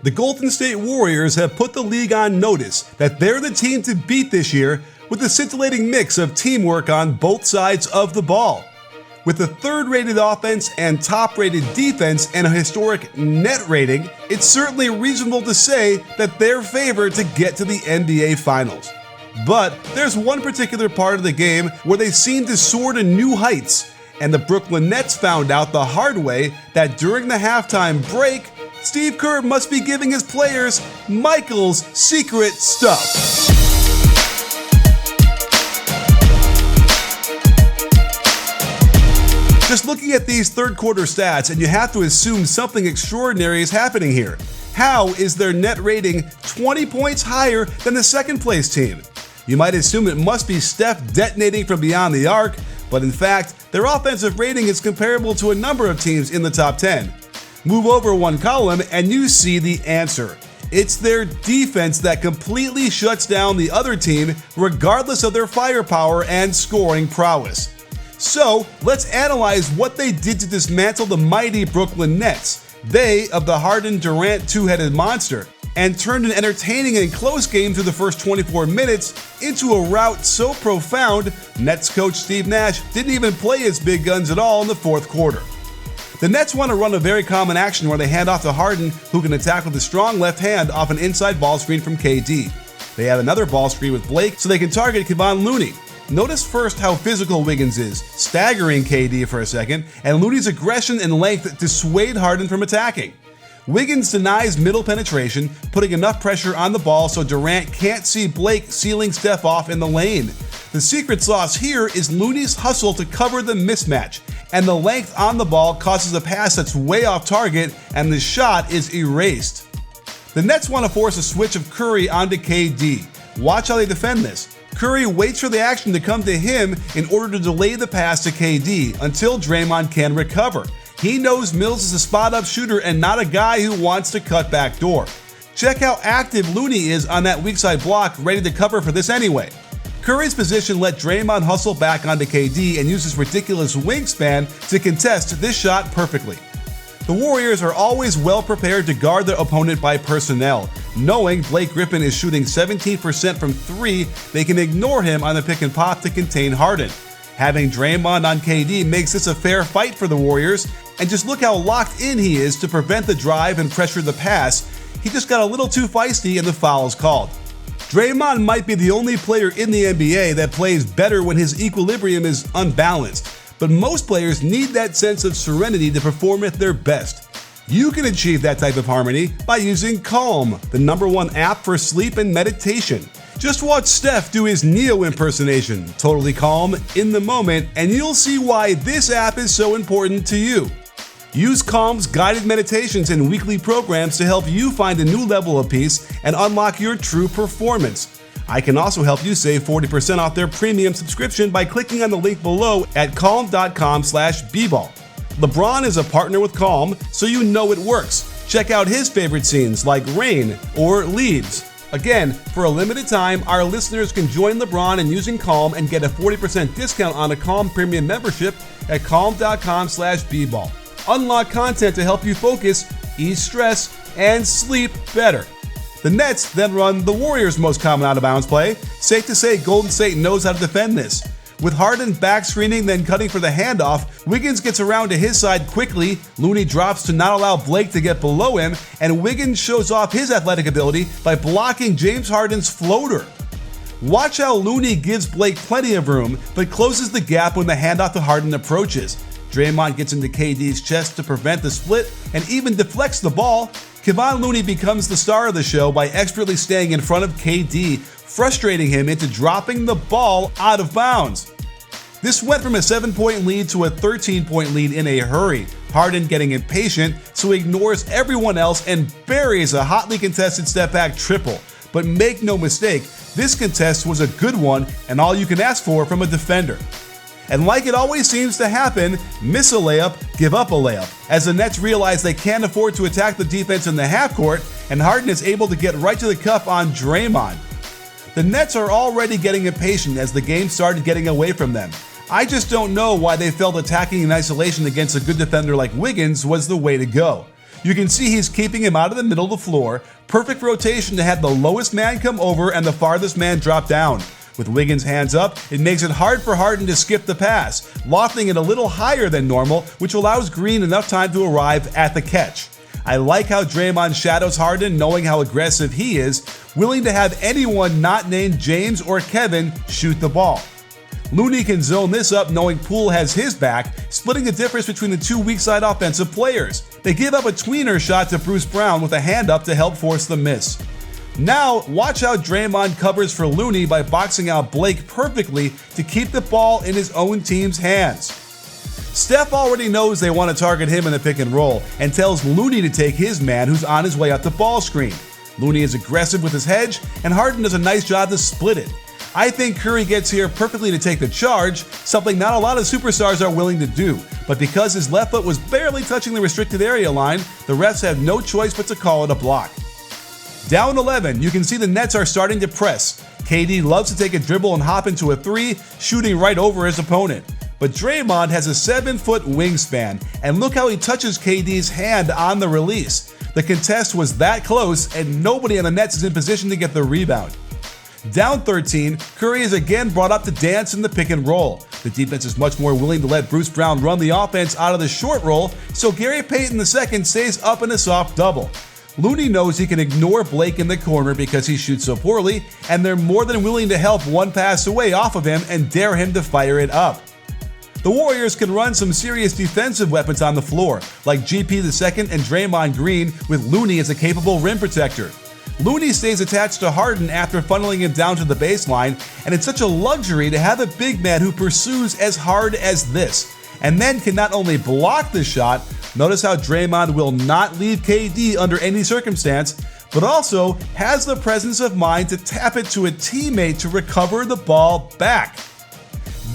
The Golden State Warriors have put the league on notice that they're the team to beat this year with a scintillating mix of teamwork on both sides of the ball. With a third-rated offense and top-rated defense and a historic net rating, it's certainly reasonable to say that they're favored to get to the NBA Finals. But there's one particular part of the game where they seem to soar to new heights, and the Brooklyn Nets found out the hard way that during the halftime break, Steve Kerr must be giving his players Michael's secret stuff. Just looking at these third quarter stats, and you have to assume something extraordinary is happening here. How is their net rating 20 points higher than the second place team? You might assume it must be Steph detonating from beyond the arc, but in fact, their offensive rating is comparable to a number of teams in the top 10. Move over one column and you see the answer. It's their defense that completely shuts down the other team regardless of their firepower and scoring prowess. So let's analyze what they did to dismantle the mighty Brooklyn Nets, they of the Harden Durant two-headed monster, and turned an entertaining and close game through the first 24 minutes into a rout so profound, Nets coach Steve Nash didn't even play his big guns at all in the fourth quarter. The Nets want to run a very common action where they hand off to Harden, who can attack with a strong left hand off an inside ball screen from KD. They have another ball screen with Blake so they can target Kevon Looney. Notice first how physical Wiggins is, staggering KD for a second, and Looney's aggression and length dissuade Harden from attacking. Wiggins denies middle penetration, putting enough pressure on the ball so Durant can't see Blake sealing Steph off in the lane. The secret sauce here is Looney's hustle to cover the mismatch, and the length on the ball causes a pass that's way off target, and the shot is erased. The Nets want to force a switch of Curry onto KD. Watch how they defend this. Curry waits for the action to come to him in order to delay the pass to KD until Draymond can recover. He knows Mills is a spot-up shooter and not a guy who wants to cut back door. Check how active Looney is on that weak side block, ready to cover for this anyway. Curry's position let Draymond hustle back onto KD and use his ridiculous wingspan to contest this shot perfectly. The Warriors are always well prepared to guard their opponent by personnel. Knowing Blake Griffin is shooting 17% from 3, they can ignore him on the pick and pop to contain Harden. Having Draymond on KD makes this a fair fight for the Warriors, and just look how locked in he is to prevent the drive and pressure the pass. He just got a little too feisty and the foul is called. Draymond might be the only player in the NBA that plays better when his equilibrium is unbalanced, but most players need that sense of serenity to perform at their best. You can achieve that type of harmony by using Calm, the #1 app for sleep and meditation. Just watch Steph do his Neo impersonation, totally calm, in the moment, and you'll see why this app is so important to you. Use Calm's guided meditations and weekly programs to help you find a new level of peace and unlock your true performance. I can also help you save 40% off their premium subscription by clicking on the link below at calm.com/bball. LeBron is a partner with Calm, so you know it works. Check out his favorite scenes like Rain or Leaves. Again, for a limited time, our listeners can join LeBron in using Calm and get a 40% discount on a Calm premium membership at calm.com/bball. Unlock content to help you focus, ease stress, and sleep better. The Nets then run the Warriors' most common out-of-bounds play. Safe to say Golden State knows how to defend this. With Harden back screening then cutting for the handoff, Wiggins gets around to his side quickly, Looney drops to not allow Blake to get below him, and Wiggins shows off his athletic ability by blocking James Harden's floater. Watch how Looney gives Blake plenty of room, but closes the gap when the handoff to Harden approaches. Draymond gets into KD's chest to prevent the split and even deflects the ball. Kevon Looney becomes the star of the show by expertly staying in front of KD, frustrating him into dropping the ball out of bounds. This went from a 7-point lead to a 13-point lead in a hurry. Harden getting impatient, so he ignores everyone else and buries a hotly contested step-back triple. But make no mistake, this contest was a good one and all you can ask for from a defender. And like it always seems to happen, miss a layup, give up a layup, as the Nets realize they can't afford to attack the defense in the half court, and Harden is able to get right to the cup on Draymond. The Nets are already getting impatient as the game started getting away from them. I just don't know why they felt attacking in isolation against a good defender like Wiggins was the way to go. You can see he's keeping him out of the middle of the floor. Perfect rotation to have the lowest man come over and the farthest man drop down. With Wiggins' hands up, it makes it hard for Harden to skip the pass, lofting it a little higher than normal, which allows Green enough time to arrive at the catch. I like how Draymond shadows Harden, knowing how aggressive he is, willing to have anyone not named James or Kevin shoot the ball. Looney can zone this up knowing Poole has his back, splitting the difference between the two weak side offensive players. They give up a tweener shot to Bruce Brown with a hand up to help force the miss. Now, watch how Draymond covers for Looney by boxing out Blake perfectly to keep the ball in his own team's hands. Steph already knows they want to target him in the pick and roll and tells Looney to take his man who's on his way up the ball screen. Looney is aggressive with his hedge, and Harden does a nice job to split it. I think Curry gets here perfectly to take the charge, something not a lot of superstars are willing to do, but because his left foot was barely touching the restricted area line, the refs have no choice but to call it a block. Down 11, you can see the Nets are starting to press. KD loves to take a dribble and hop into a three, shooting right over his opponent. But Draymond has a 7-foot wingspan, and look how he touches KD's hand on the release. The contest was that close, and nobody on the Nets is in position to get the rebound. Down 13, Curry is again brought up to dance in the pick and roll. The defense is much more willing to let Bruce Brown run the offense out of the short roll, so Gary Payton II stays up in a soft double. Looney knows he can ignore Blake in the corner because he shoots so poorly, and they're more than willing to help one pass away off of him and dare him to fire it up. The Warriors can run some serious defensive weapons on the floor, like GP II and Draymond Green, with Looney as a capable rim protector. Looney stays attached to Harden after funneling him down to the baseline, and it's such a luxury to have a big man who pursues as hard as this, and then can not only block the shot, notice how Draymond will not leave KD under any circumstance, but also has the presence of mind to tap it to a teammate to recover the ball back.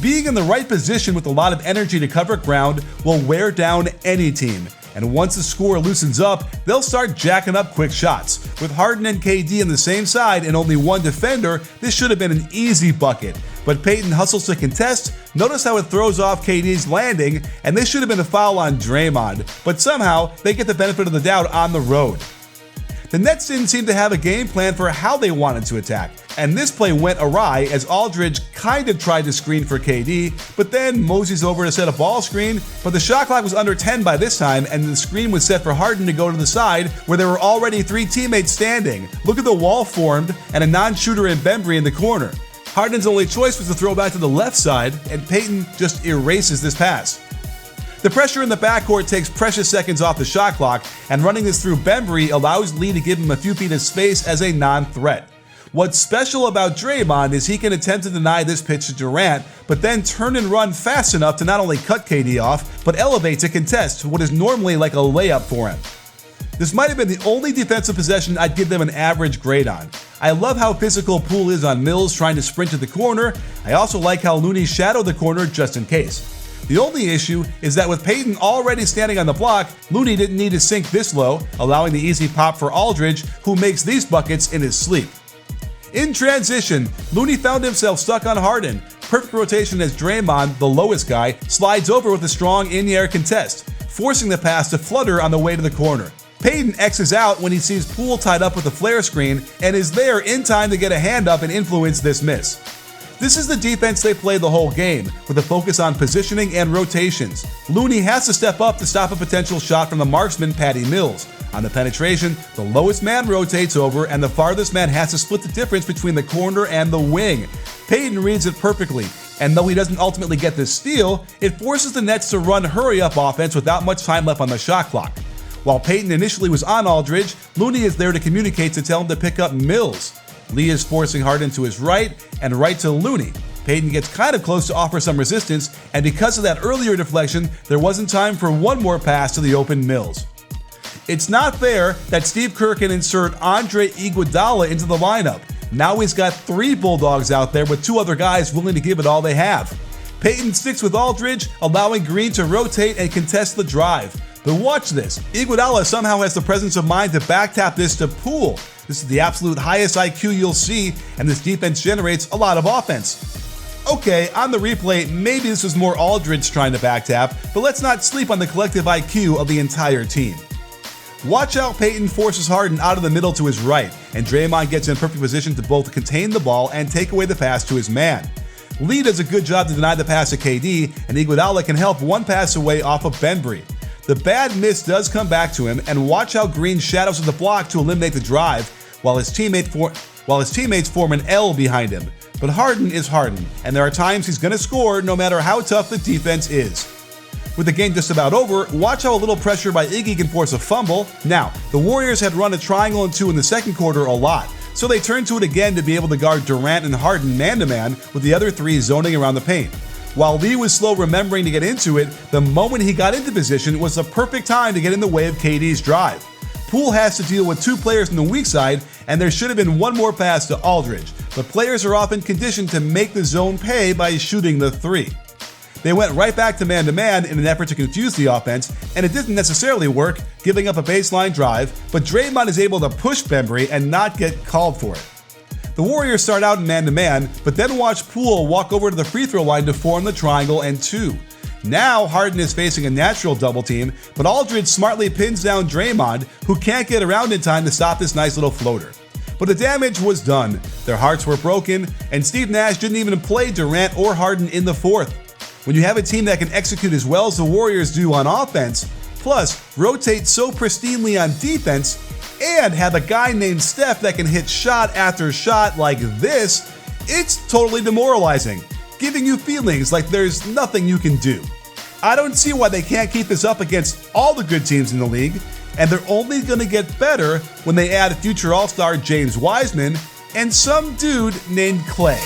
Being in the right position with a lot of energy to cover ground will wear down any team, and once the score loosens up, they'll start jacking up quick shots. With Harden and KD on the same side and only one defender, this should have been an easy bucket. But Payton hustles to contest, notice how it throws off KD's landing, and this should have been a foul on Draymond, but somehow they get the benefit of the doubt on the road. The Nets didn't seem to have a game plan for how they wanted to attack, and this play went awry as Aldridge kind of tried to screen for KD, but then moseys over to set a ball screen, but the shot clock was under 10 by this time, and the screen was set for Harden to go to the side where there were already three teammates standing. Look at the wall formed and a non-shooter in Bembry in the corner. Harden's only choice was to throw back to the left side, and Payton just erases this pass. The pressure in the backcourt takes precious seconds off the shot clock, and running this through Bembry allows Lee to give him a few feet of space as a non-threat. What's special about Draymond is he can attempt to deny this pitch to Durant, but then turn and run fast enough to not only cut KD off, but elevate to contest what is normally like a layup for him. This might have been the only defensive possession I'd give them an average grade on. I love how physical Poole is on Mills trying to sprint to the corner. I also like how Looney shadowed the corner just in case. The only issue is that with Payton already standing on the block, Looney didn't need to sink this low, allowing the easy pop for Aldridge, who makes these buckets in his sleep. In transition, Looney found himself stuck on Harden. Perfect rotation as Draymond, the lowest guy, slides over with a strong in-the-air contest, forcing the pass to flutter on the way to the corner. Payton X's out when he sees Poole tied up with a flare screen and is there in time to get a hand up and influence this miss. This is the defense they play the whole game, with a focus on positioning and rotations. Looney has to step up to stop a potential shot from the marksman Patty Mills. On the penetration, the lowest man rotates over and the farthest man has to split the difference between the corner and the wing. Payton reads it perfectly, and though he doesn't ultimately get this steal, it forces the Nets to run hurry-up offense without much time left on the shot clock. While Payton initially was on Aldridge, Looney is there to communicate to tell him to pick up Mills. Lee is forcing Harden to his right and right to Looney. Payton gets kind of close to offer some resistance, and because of that earlier deflection, there wasn't time for one more pass to the open Mills. It's not fair that Steve Kerr can insert Andre Iguodala into the lineup. Now he's got three Bulldogs out there with two other guys willing to give it all they have. Payton sticks with Aldridge, allowing Green to rotate and contest the drive. But watch this. Iguodala somehow has the presence of mind to backtap this to Poole. This is the absolute highest IQ you'll see, and this defense generates a lot of offense. Okay, on the replay, maybe this was more Aldridge trying to backtap, but let's not sleep on the collective IQ of the entire team. Watch out, Peyton forces Harden out of the middle to his right, and Draymond gets in perfect position to both contain the ball and take away the pass to his man. Lee does a good job to deny the pass to KD, and Iguodala can help one pass away off of Bembry. The bad miss does come back to him, and watch how Green shadows at the block to eliminate the drive, while his teammates form an L behind him. But Harden is Harden, and there are times he's going to score no matter how tough the defense is. With the game just about over, watch how a little pressure by Iggy can force a fumble. Now, the Warriors had run a triangle and two in the second quarter a lot, so they turned to it again to be able to guard Durant and Harden man-to-man with the other three zoning around the paint. While Lee was slow remembering to get into it, the moment he got into position was the perfect time to get in the way of KD's drive. Poole has to deal with two players on the weak side, and there should have been one more pass to Aldridge, but players are often conditioned to make the zone pay by shooting the three. They went right back to man-to-man in an effort to confuse the offense, and it didn't necessarily work, giving up a baseline drive, but Draymond is able to push Bembry and not get called for it. The Warriors start out in man-to-man, but then watch Poole walk over to the free throw line to form the triangle and two. Now Harden is facing a natural double team, but Aldridge smartly pins down Draymond, who can't get around in time to stop this nice little floater. But the damage was done, their hearts were broken, and Steve Nash didn't even play Durant or Harden in the fourth. When you have a team that can execute as well as the Warriors do on offense, plus rotate so pristinely on defense, and have a guy named Steph that can hit shot after shot like this, it's totally demoralizing, giving you feelings like there's nothing you can do. I don't see why they can't keep this up against all the good teams in the league, and they're only going to get better when they add future All-Star James Wiseman and some dude named Clay.